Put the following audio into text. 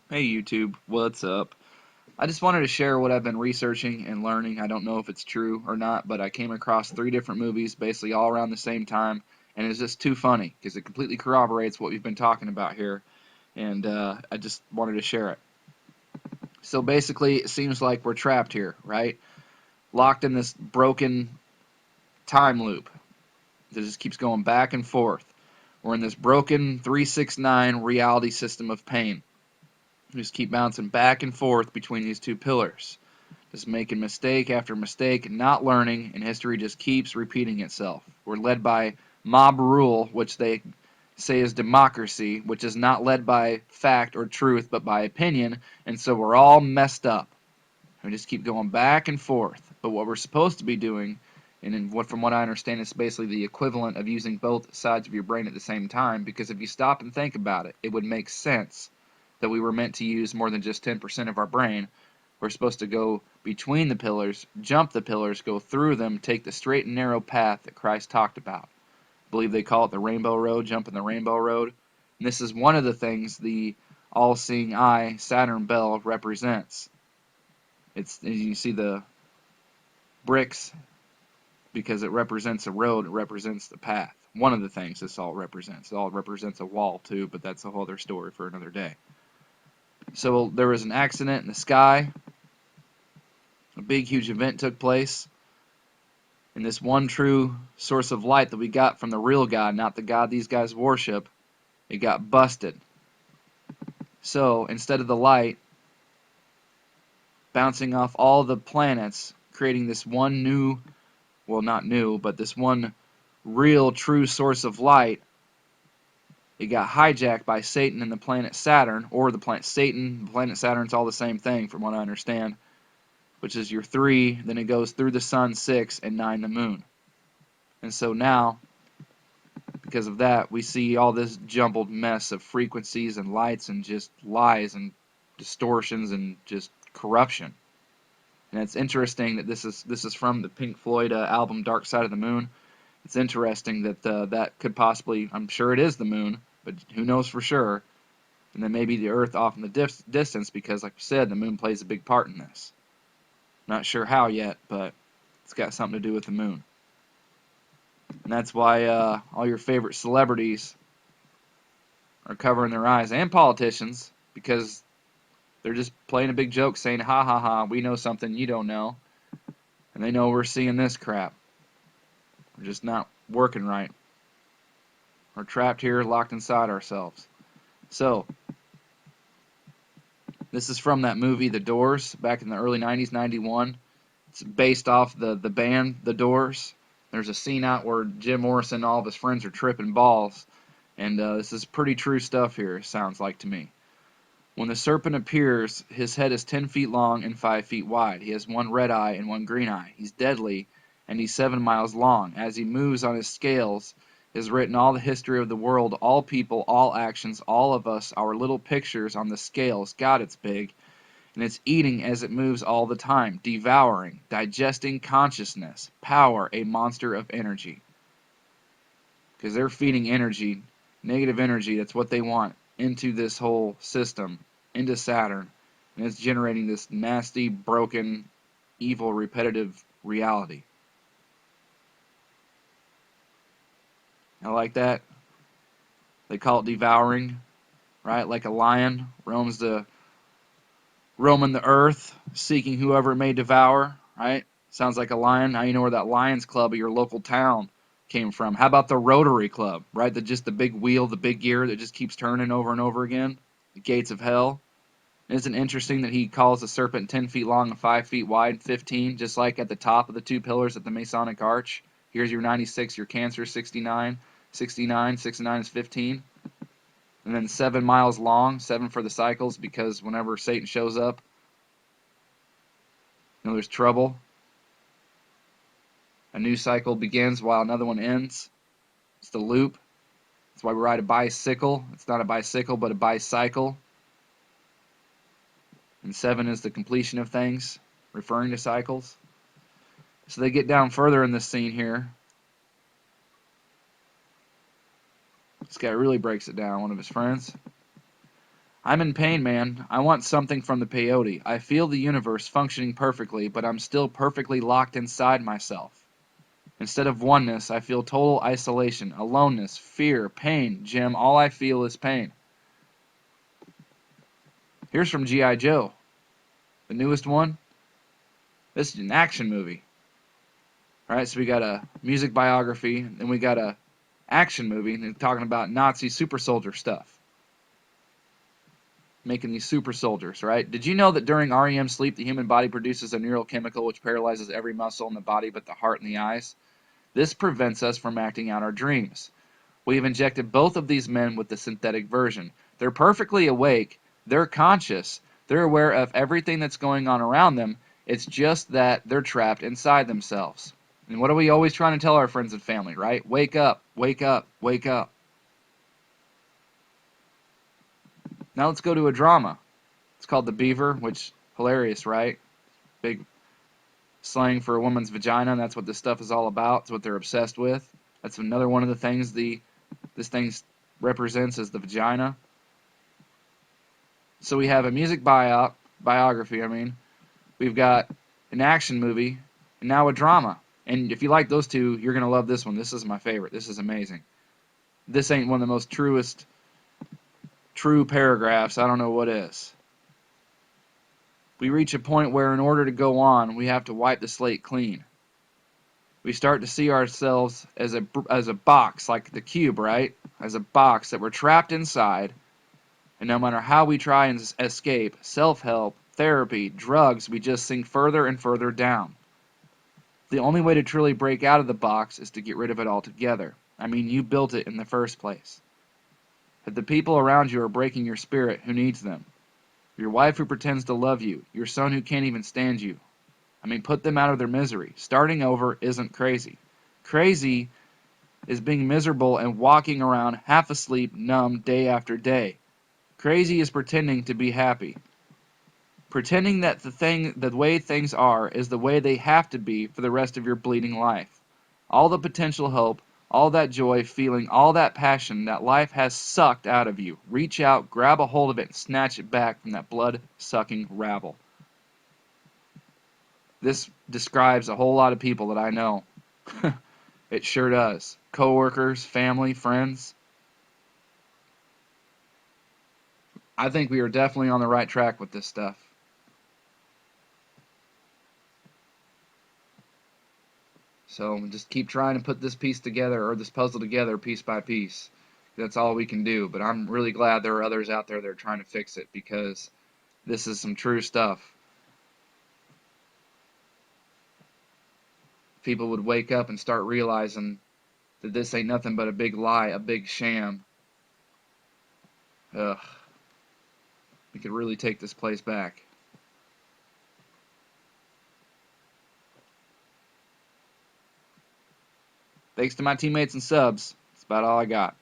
Hey YouTube, what's up? I just wanted to share what I've been researching and learning. I don't know if it's true or not, but I came across three different movies basically all around the same time, and it's just too funny because it completely corroborates what we've been talking about here, and I just wanted to share it. So basically, it seems like we're trapped here, right? Locked in this broken time loop that just keeps going back and forth. We're in this broken 369 reality system of pain. We just keep bouncing back and forth between these two pillars. Just making mistake after mistake, not learning, and history just keeps repeating itself. We're led by mob rule, which they say is democracy, which is not led by fact or truth, but by opinion, and so we're all messed up. We just keep going back and forth. But what we're supposed to be doing, and from what I understand, is basically the equivalent of using both sides of your brain at the same time, because if you stop and think about it, it would make sense that we were meant to use more than just 10% of our brain. We're supposed to go between the pillars, jump the pillars, go through them, take the straight and narrow path that Christ talked about. I believe they call it the Rainbow Road, jumping the Rainbow Road. And this is one of the things the all-seeing eye, Saturn Bell, represents. You see the bricks because it represents a road, it represents the path. One of the things this all represents. It all represents a wall too, but that's a whole other story for another day. So there was an accident in the sky. A big, huge event took place. And this one true source of light that we got from the real God, not the God these guys worship, it got busted. So instead of the light bouncing off all the planets, creating this one new, well, not new, but this one real true source of light, it got hijacked by Satan and the planet Saturn, or the planet Satan, the planet Saturn, it's all the same thing from what I understand, which is your 3, then it goes through the sun 6, and 9 the moon. And so now, because of that, we see all this jumbled mess of frequencies and lights and just lies and distortions and just corruption. And it's interesting that this is from the Pink Floyd album Dark Side of the Moon. It's interesting that that could possibly, I'm sure it is the moon, but who knows for sure. And then maybe the Earth off in the distance because, like we said, the moon plays a big part in this. Not sure how yet, but it's got something to do with the moon. And that's why all your favorite celebrities are covering their eyes, and politicians, because they're just playing a big joke saying, ha ha ha, we know something you don't know. And they know we're seeing this crap. We're just not working right. We're trapped here, locked inside ourselves. So, this is from that movie The Doors back in the early 90s, 91. It's based off the band The Doors. There's a scene out where Jim Morrison and all of his friends are tripping balls. And this is pretty true stuff here, sounds like to me. When the serpent appears, his head is 10 feet long and 5 feet wide. He has one red eye and one green eye. He's deadly, and he's 7 miles long. As he moves on his scales is written all the history of the world, all people, all actions, all of us, our little pictures on the scales. God, it's big. And it's eating as it moves all the time, devouring, digesting consciousness, power, a monster of energy. Because they're feeding energy, negative energy, that's what they want, into this whole system, into Saturn, and it's generating this nasty, broken, evil, repetitive reality. I like that. They call it devouring, right? Like a lion roaming the earth, seeking whoever it may devour, right? Sounds like a lion. Now you know where that Lions Club at your local town came from. How about the Rotary Club, right? Just the big wheel, the big gear that just keeps turning over and over again. The gates of hell. Isn't it interesting that he calls the serpent 10 feet long and 5 feet wide, 15, just like at the top of the two pillars at the Masonic Arch. Here's your 96, your Cancer 69, 69, 69 is 15. And then 7 miles long, 7 for the cycles, because whenever Satan shows up, there's trouble. A new cycle begins while another one ends. It's the loop. That's why we ride a bicycle. It's not a bicycle, but a bicycle. And 7 is the completion of things, referring to cycles. So they get down further in this scene here. This guy really breaks it down, one of his friends. I'm in pain, man. I want something from the peyote. I feel the universe functioning perfectly, but I'm still perfectly locked inside myself. Instead of oneness, I feel total isolation, aloneness, fear, pain. Jim, all I feel is pain. Here's from G.I. Joe, the newest one. This is an action movie. Alright, so we got a music biography, and we got a action movie, and talking about Nazi super soldier stuff. Making these super soldiers, right? Did you know that during REM sleep, the human body produces a neural chemical which paralyzes every muscle in the body but the heart and the eyes? This prevents us from acting out our dreams. We have injected both of these men with the synthetic version. They're perfectly awake, they're conscious, they're aware of everything that's going on around them. It's just that they're trapped inside themselves. And what are we always trying to tell our friends and family, right? Wake up, wake up, wake up. Now let's go to a drama. It's called The Beaver, which, hilarious, right? Big slang for a woman's vagina, and that's what this stuff is all about. It's what they're obsessed with. That's another one of the things this thing represents as the vagina. So we have a music biography, We've got an action movie, and now a drama. And if you like those two, you're going to love this one. This is my favorite. This is amazing. This ain't one of the most true paragraphs. I don't know what is. We reach a point where in order to go on, we have to wipe the slate clean. We start to see ourselves as a box, like the cube, right? As a box that we're trapped inside, and no matter how we try and escape, self-help, therapy, drugs, we just sink further and further down. The only way to truly break out of the box is to get rid of it altogether. You built it in the first place. If the people around you are breaking your spirit, who needs them? Your wife who pretends to love you, your son who can't even stand you. Put them out of their misery. Starting over isn't crazy. Crazy is being miserable and walking around half asleep, numb, day after day. Crazy is pretending to be happy. Pretending that the way things are is the way they have to be for the rest of your bleeding life. All the potential hope, all that joy, feeling, all that passion that life has sucked out of you. Reach out, grab a hold of it, and snatch it back from that blood-sucking rabble. This describes a whole lot of people that I know. It sure does. Coworkers, family, friends. I think we are definitely on the right track with this stuff. So just keep trying to put this piece together, or this puzzle together, piece by piece. That's all we can do. But I'm really glad there are others out there that are trying to fix it, because this is some true stuff. People would wake up and start realizing that this ain't nothing but a big lie, a big sham. Ugh. We could really take this place back. Thanks to my teammates and subs. That's about all I got.